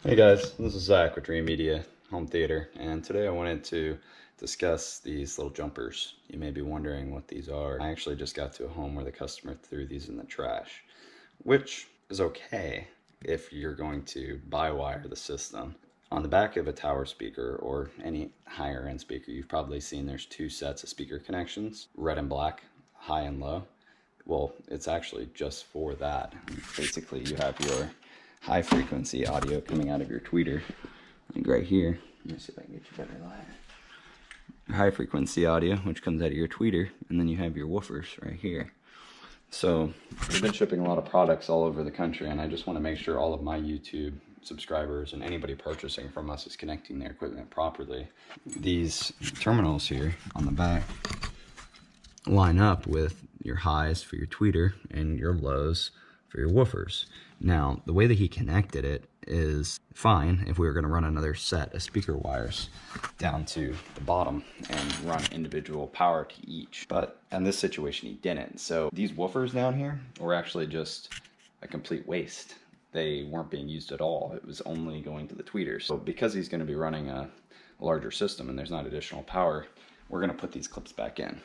Hey guys, this is Zach with Dreamedia Home Theater, and today I wanted to discuss these little jumpers. You may be wondering what these are. I actually just got to a home where the customer threw these in the trash, which is okay if you're going to buy wire the system. On the back of a tower speaker or any higher end speaker, you've probably seen there's two sets of speaker connections, red and black, high and low. Well, it's actually just for that. Basically, you have your high frequency audio coming out of your tweeter, like right here. Let me see if I can get you better light. High frequency audio, which comes out of your tweeter, and then you have your woofers right here. So we've been shipping a lot of products all over the country, and I just want to make sure all of my YouTube subscribers and anybody purchasing from us is connecting their equipment properly. These terminals here on the back line up with your highs for your tweeter and your lows for your woofers. Now, the way that he connected it is fine if we were going to run another set of speaker wires down to the bottom and run individual power to each. But in this situation, he didn't. So these woofers down here were actually just a complete waste. They weren't being used at all. It was only going to the tweeters. So because he's going to be running a larger system and there's not additional power, we're going to put these clips back in.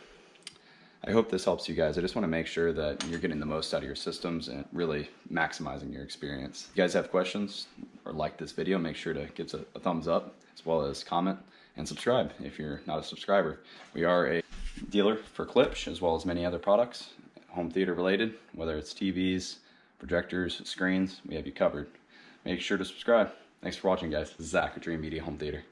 I hope this helps you guys. I just want to make sure that you're getting the most out of your systems and really maximizing your experience. If you guys have questions or like this video, make sure to give us a thumbs up, as well as comment and subscribe if you're not a subscriber. We are a dealer for clips as well as many other products, home theater related, whether it's TVs, projectors, screens, we have you covered. Make sure to subscribe. Thanks for watching, guys. This is Zach with Dreamedia Home Theater.